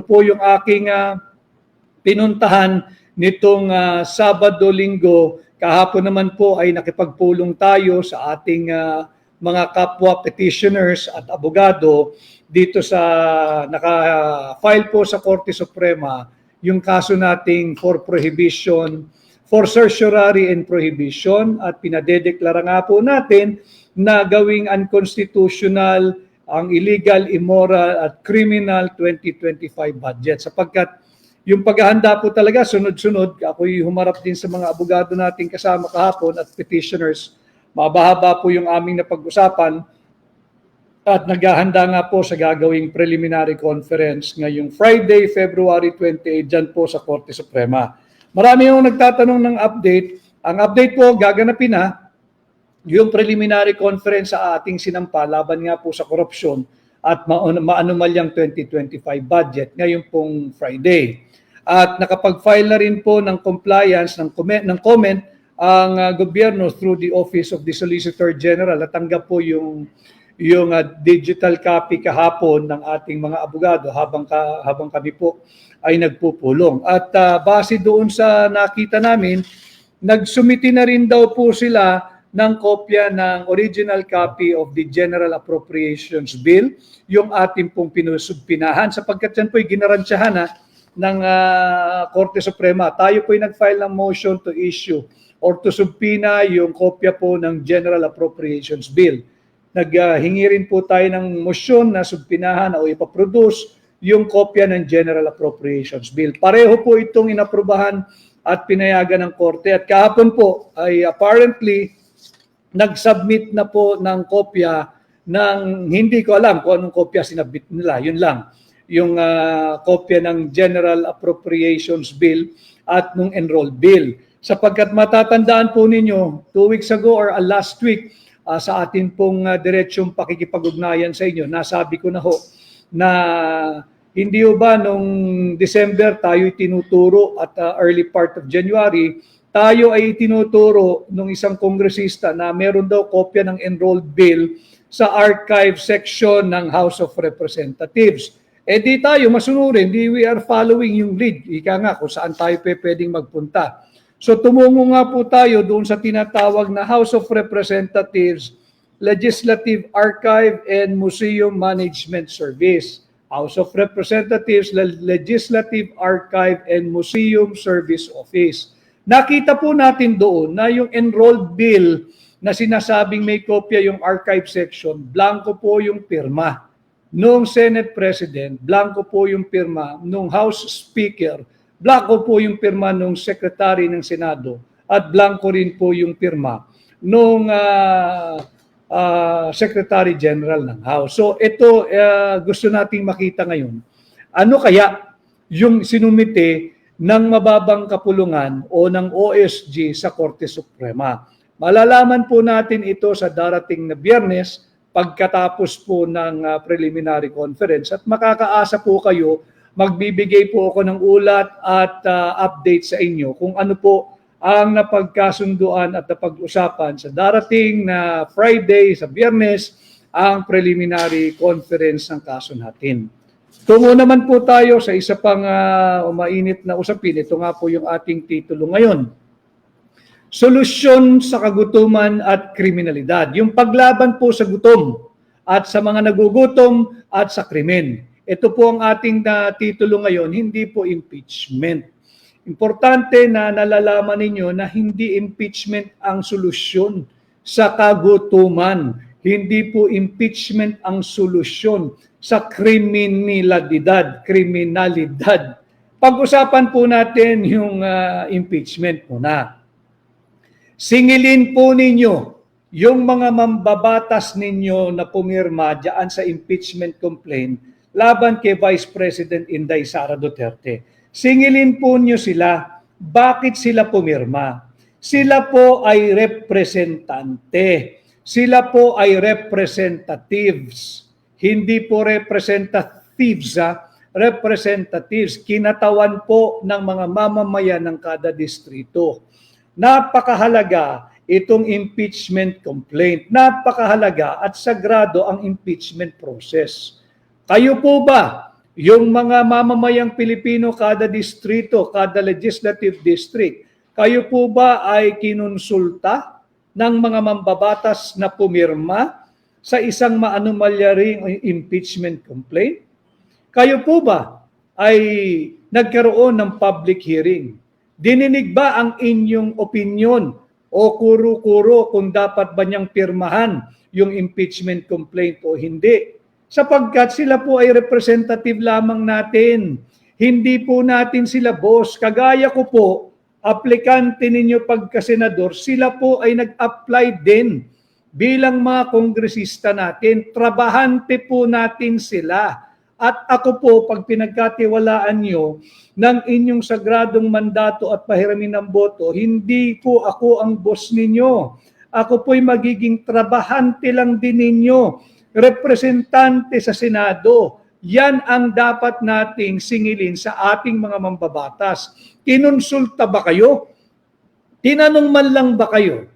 po yung aking pinuntahan nitong Sabado-Linggo. Kahapon naman po ay nakipagpulong tayo sa ating mga kapwa petitioners at abogado dito sa naka-file po sa Korte Suprema yung kaso nating for prohibition, for certiorari and prohibition, at pinadedeklara nga po natin na gawing unconstitutional ang illegal, immoral at criminal 2025 budget. Sapagkat yung paghahanda po talaga sunod-sunod, ako'y humarap din sa mga abogado nating kasama kahapon at petitioners. Mabahaba po yung aming napag-usapan at naghahanda nga po sa gagawing preliminary conference ngayong Friday, February 28, dyan po sa Korte Suprema. Marami yung nagtatanong ng update. Ang update po, gaganapin na yung preliminary conference sa ating sinampa laban nga po sa korupsyon at maanumalyang 2025 budget ngayong pong Friday. At nakapag-file na rin po ng compliance, ng comment ang gobyerno through the Office of the Solicitor General. Natanggap po yung digital copy kahapon ng ating mga abogado habang kami po ay nagpupulong. At base doon sa nakita namin, nagsumiti na rin daw po sila ng kopya ng original copy of the General Appropriations Bill, yung ating pong pinusubpinahan, sapagkat yan po'y ginarantyahan ng Korte Suprema. Tayo po'y nag-file ng motion to issue or to subpina yung kopya po ng General Appropriations Bill. Naghingi rin po tayo ng motion na subpinahan o ipaproduce yung kopya ng General Appropriations Bill. Pareho po itong inaprubahan at pinayagan ng Korte. At kahapon po ay apparently nag-submit na po ng kopya ng, hindi ko alam kung anong kopya sinabit nila, yun lang, yung kopya ng General Appropriations Bill at nung Enrolled Bill. Sapagkat matatandaan po ninyo, 2 weeks ago or last week, sa atin pong diretsyong pakikipag-ugnayan sa inyo, nasabi ko na ho na hindi ho ba nung December tayo tinuturo at early part of January, tayo ay tinuturo nung isang kongresista na meron daw kopya ng enrolled bill sa archive section ng House of Representatives. Eh di tayo masunurin, di we are following yung lead. Ika nga kung saan tayo pwedeng magpunta. So tumungo nga po tayo doon sa tinatawag na House of Representatives Legislative Archive and Museum Management Service. House of Representatives Legislative Archive and Museum Service Office. Nakita po natin doon na yung enrolled bill na sinasabing may kopya yung archive section, blanco po yung pirma. Nung Senate President, blanco po yung pirma. Nung House Speaker, blanco po yung pirma nung Secretary ng Senado at blanco rin po yung pirma nung Secretary General ng House. So ito gusto nating makita ngayon. Ano kaya yung sinumite ng mababang kapulungan o ng OSG sa Korte Suprema? Malalaman po natin ito sa darating na Biyernes pagkatapos po ng preliminary conference at makakaasa po kayo. Magbibigay po ako ng ulat at update sa inyo kung ano po ang napagkasunduan at napag-usapan sa darating na Friday, sa Biyernes, ang preliminary conference ng kaso natin. Tungo naman po tayo sa isa pang mainit na usapin. Ito nga po yung ating titulo ngayon. Solusyon sa kagutuman at kriminalidad. Yung paglaban po sa gutom at sa mga nagugutom at sa krimen. Ito po ang ating titulo ngayon, hindi po impeachment. Importante na nalalaman ninyo na hindi impeachment ang solusyon sa kagutuman. Hindi po impeachment ang solusyon sa kriminalidad. Pag-usapan po natin yung impeachment muna. Singilin po ninyo yung mga mambabatas ninyo na pumirma dyan sa impeachment complaint laban kay Vice President Inday Sara Duterte. Singilin po niyo sila, bakit sila pumirma? Sila po ay representante. Sila po ay representatives. Hindi po representatives, representatives. Kinatawan po ng mga mamamayan ng kada distrito. Napakahalaga itong impeachment complaint. Napakahalaga at sagrado ang impeachment process. Kayo po ba, yung mga mamamayang Pilipino, kada distrito, kada legislative district, kayo po ba ay kinonsulta ng mga mambabatas na pumirma sa isang maanumalyaring impeachment complaint? Kayo po ba ay nagkaroon ng public hearing? Dininig ba ang inyong opinion o kuro-kuro kung dapat ba niyang pirmahan yung impeachment complaint o hindi? Sapagkat sila po ay representative lamang natin. Hindi po natin sila boss. Kagaya ko po, aplikante ninyo pagka-senador, sila po ay nag-apply din bilang mga kongresista natin. Trabahante po natin sila. At ako po, pag pinagkatiwalaan nyo ng inyong sagradong mandato at pahiramin ng boto, hindi po ako ang boss ninyo. Ako po'y magiging trabahante lang din ninyo, representante sa Senado. Yan ang dapat nating singilin sa ating mga mambabatas. Kinonsulta ba kayo? Tinanong man lang ba kayo?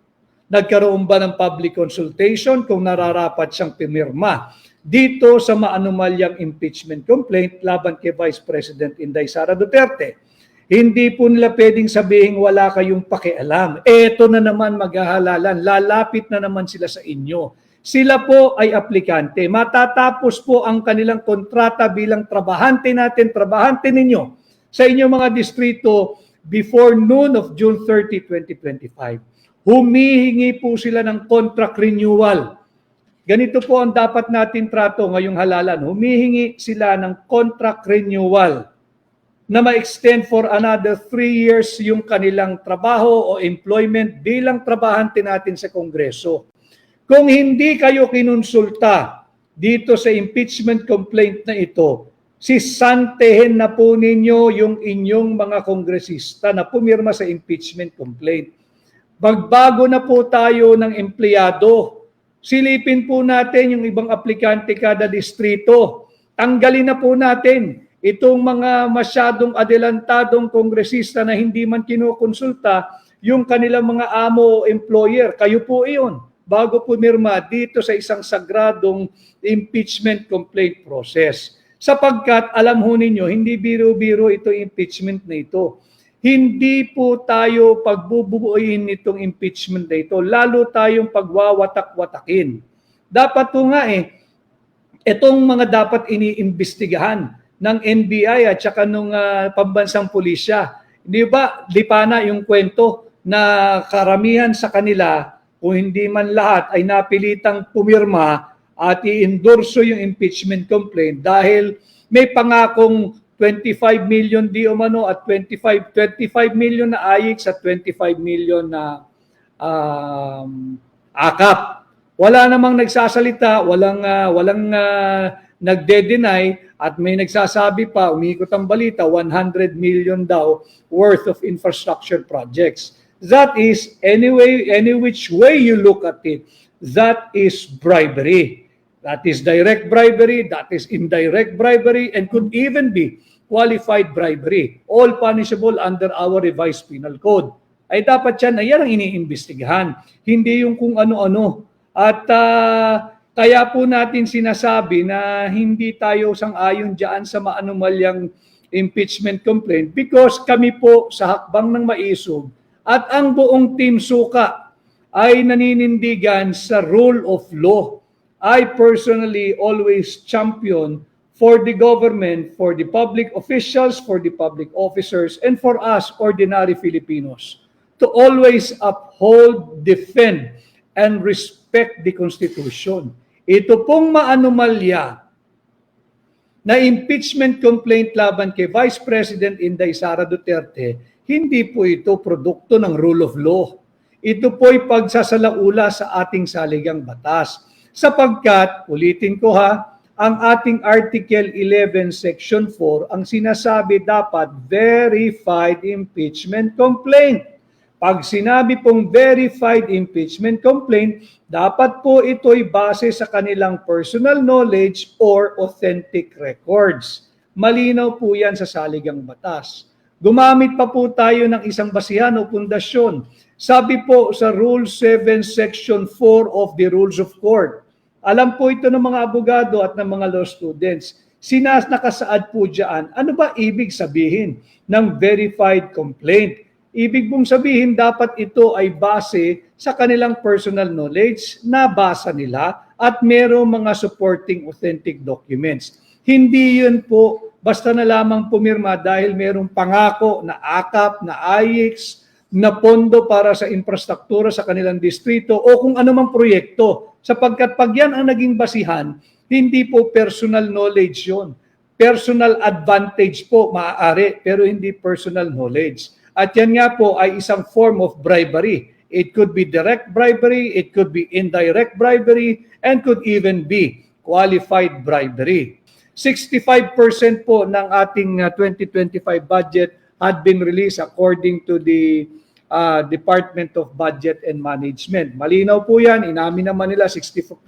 Nagkaroon ba ng public consultation kung nararapat siyang pimirma dito sa maanumalyang impeachment complaint laban kay Vice President Inday Sara Duterte? Hindi po nila pwedeng sabihin wala kayong pakialam. Eto na naman maghahalalan, lalapit na naman sila sa inyo. Sila po ay aplikante. Matatapos po ang kanilang kontrata bilang trabahante natin, trabahante ninyo sa inyong mga distrito before noon of June 30, 2025. Humihingi po sila ng contract renewal. Ganito po ang dapat natin trato ngayong halalan. Humihingi sila ng contract renewal na ma-extend for another 3 years yung kanilang trabaho o employment bilang trabahante natin sa Kongreso. Kung hindi kayo kinonsulta dito sa impeachment complaint na ito, sisantehin na po ninyo yung inyong mga kongresista na pumirma sa impeachment complaint. Magbago na po tayo ng empleyado. Silipin po natin yung ibang aplikante kada distrito. Tanggalin na po natin itong mga masyadong adelantadong kongresista na hindi man kinukonsulta yung kanilang mga amo o employer. Kayo po iyon bago pumirma dito sa isang sagradong impeachment complaint process. Sapagkat alam ho ninyo, hindi biro-biro ito impeachment na ito. Hindi po tayo pagbubuuin nitong impeachment na ito, lalo tayong pagwawatak-watakin. Dapat po nga itong mga dapat iniimbestigahan ng NBI at saka nung pambansang pulisya. Hindi ba, di pa na yung kwento na karamihan sa kanila, kung hindi man lahat, ay napilitang pumirma at i-endorso yung impeachment complaint dahil may pangakong 25 million di umano at 25 million na AIX at 25 million na AKAP. Wala namang nagsasalita, walang nagde-deny at may nagsasabi pa, umiikot ang balita, 100 million daw worth of infrastructure projects. That is, any which way you look at it, that is bribery. That is direct bribery, that is indirect bribery, and could even be qualified bribery. All punishable under our revised penal code. Ay dapat yan, ay yan ang iniimbestigahan. Hindi yung kung ano-ano. At kaya po natin sinasabi na hindi tayo sang-ayon dyan sa maanumalyang impeachment complaint because kami po sa hakbang ng maisog at ang buong Team Suka ay naninindigan sa rule of law. I personally always champion for the government, for the public officials, for the public officers, and for us ordinary Filipinos to always uphold, defend, and respect the Constitution. Ito pong maanumalya na impeachment complaint laban kay Vice President Inday Sara Duterte, hindi po ito produkto ng rule of law. Ito po'y pagsasalaula sa ating saligang batas. Sapagkat, ulitin ko ang ating Article 11, Section 4, ang sinasabi dapat verified impeachment complaint. Pag sinabi pong verified impeachment complaint, dapat po ito'y base sa kanilang personal knowledge or authentic records. Malinaw po yan sa saligang batas. Gumamit pa po tayo ng isang basihan o pundasyon. Sabi po sa Rule 7, Section 4 of the Rules of Court. Alam po ito ng mga abogado at ng mga law students. nakasaad po dyan, ano ba ibig sabihin ng verified complaint? Ibig pong sabihin, dapat ito ay base sa kanilang personal knowledge na basa nila at merong mga supporting authentic documents. Hindi yun po basta na lamang pumirma dahil merong pangako na AKAP, na AIX, na pondo para sa infrastruktura sa kanilang distrito o kung anumang proyekto. Sapagkat pag yan ang naging basihan, hindi po personal knowledge yun. Personal advantage po maaari, pero hindi personal knowledge. At yan nga po ay isang form of bribery. It could be direct bribery, it could be indirect bribery, and could even be qualified bribery. 65% po ng ating 2025 budget had been released according to the Department of Budget and Management. Malinaw po yan, inamin naman nila 65%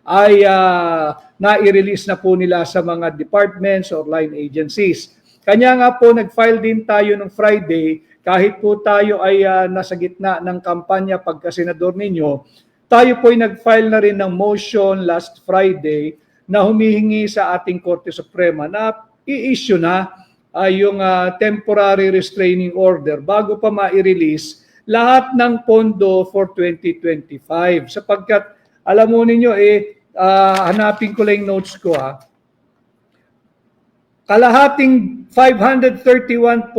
ay nai-release na po nila sa mga departments or line agencies. Kanya nga po, nag-file din tayo ng Friday, kahit po tayo ay nasa gitna ng kampanya pagka-senador ninyo, tayo po ay nag-file na rin ng motion last Friday na humihingi sa ating Korte Suprema na i-issue na yung temporary restraining order bago pa ma-release lahat ng pondo for 2025. Sapagkat, alam mo ninyo, hanapin ko lang yung notes ko kalahating 531.37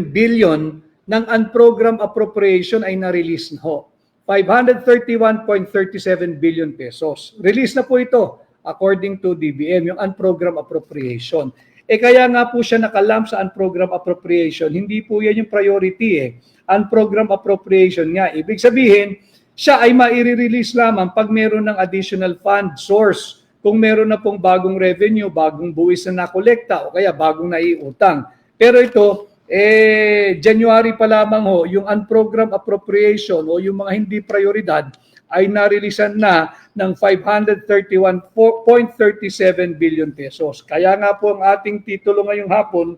billion ng unprogrammed appropriation ay na-release na ho. 531.37 billion pesos. Release na po ito according to DBM, yung unprogrammed appropriation. Kaya nga po siya nakalamp sa unprogrammed appropriation, hindi po yan yung priority Unprogrammed appropriation nga. Ibig sabihin, siya ay mai-release lamang pag meron ng additional fund source. Kung meron na pong bagong revenue, bagong buwis na nakolekta o kaya bagong naiutang. Pero ito, January pa lamang ho, yung unprogrammed appropriation o yung mga hindi prioridad ay narilisan na ng 531.37 billion pesos. Kaya nga po ang ating titulo ngayong hapon,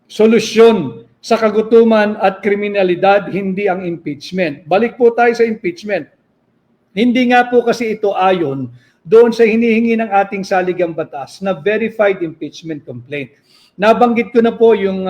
solusyon sa kagutuman at kriminalidad, hindi ang impeachment. Balik po tayo sa impeachment. Hindi nga po kasi ito ayon doon sa hinihingi ng ating saligang batas na verified impeachment complaint. Nabanggit ko na po yung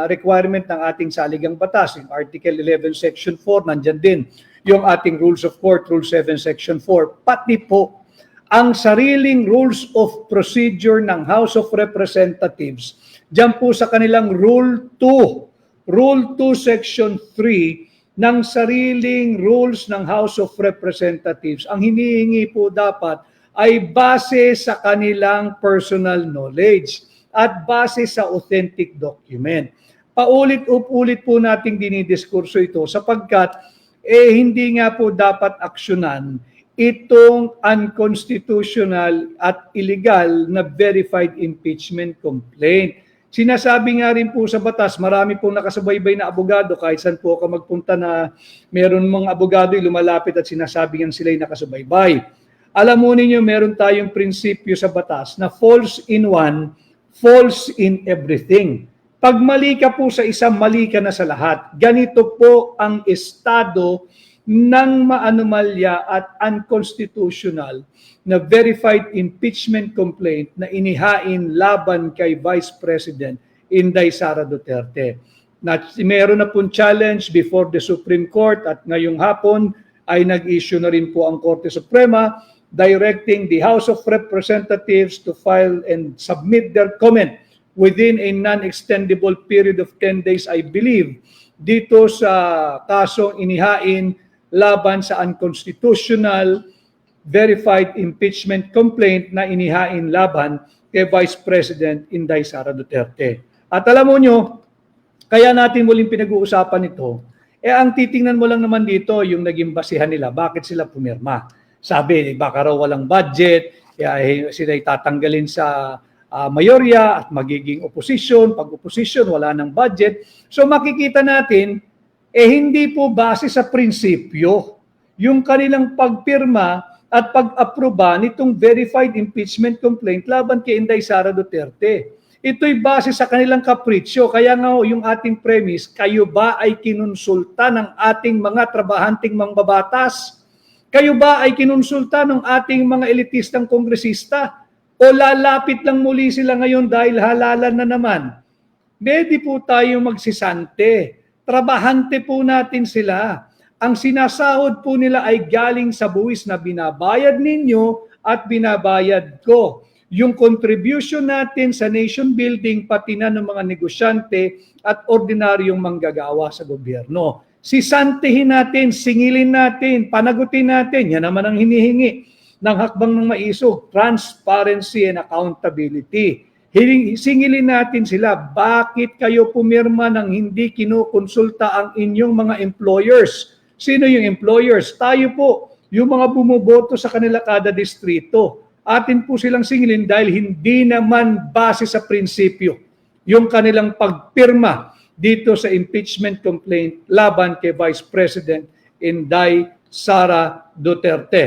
requirement ng ating saligang batas, yung Article 11 Section 4, nandyan din yung ating Rules of Court, Rule 7 Section 4, pati po ang sariling Rules of Procedure ng House of Representatives, dyan po sa kanilang Rule 2 Section 3 ng sariling rules ng House of Representatives, ang hinihingi po dapat ay base sa kanilang personal knowledge at base sa authentic document. Paulit-ulit po nating dinidiskurso ito sapagkat hindi nga po dapat aksyonan itong unconstitutional at illegal na verified impeachment complaint. Sinasabi nga rin po sa batas, marami pong nakasubaybay na abogado, kahit saan po ako magpunta na meron mga abogado lumalapit at sinasabi nga sila'y nakasubaybay. Alam mo ninyo, meron tayong prinsipyo sa batas na false in one, false in everything. Pag mali ka po sa isa, mali ka na sa lahat. Ganito po ang estado ng maanomalya at unconstitutional na verified impeachment complaint na inihain laban kay Vice President Inday Sara Duterte. Meron na pong challenge before the Supreme Court at ngayong hapon ay nag-issue na rin po ang Korte Suprema directing the House of Representatives to file and submit their comment within a non-extendable period of 10 days, I believe, dito sa kasong inihain laban sa unconstitutional verified impeachment complaint na inihain laban kay Vice President Inday Sara Duterte. At alam mo nyo, kaya natin muling pinag-uusapan ito, ang titingnan mo lang naman dito yung naging basihan nila, bakit sila pumirma. Sabi, baka raw walang budget, kaya sila tatanggalin sa mayorya at magiging opposition. Pag opposition, wala ng budget. So makikita natin, hindi po base sa prinsipyo yung kanilang pagpirma at pag-aproba nitong verified impeachment complaint laban kay Inday Sara Duterte. Ito'y base sa kanilang kapritsyo. Kaya nga yung ating premise, kayo ba ay kinonsulta ng ating mga trabahanting mangbabatas? Kayo ba ay kinonsulta ng ating mga elitistang kongresista? O lalapit lang muli sila ngayon dahil halalan na naman? Pwede po tayong magsisante. Trabahante po natin sila. Ang sinasahod po nila ay galing sa buwis na binabayad ninyo at binabayad ko. Yung contribution natin sa nation building, pati na ng mga negosyante at ordinaryong manggagawa sa gobyerno. Sisantihin natin, singilin natin, panagutin natin. Yan naman ang hinihingi ng hakbang ng maisog, transparency and accountability. Singilin natin sila, bakit kayo pumirma ng hindi kinukonsulta ang inyong mga employers? Sino yung employers? Tayo po, yung mga bumuboto sa kanila kada distrito. Atin po silang singilin dahil hindi naman base sa prinsipyo yung kanilang pagpirma dito sa impeachment complaint laban kay Vice President Inday Sara Duterte.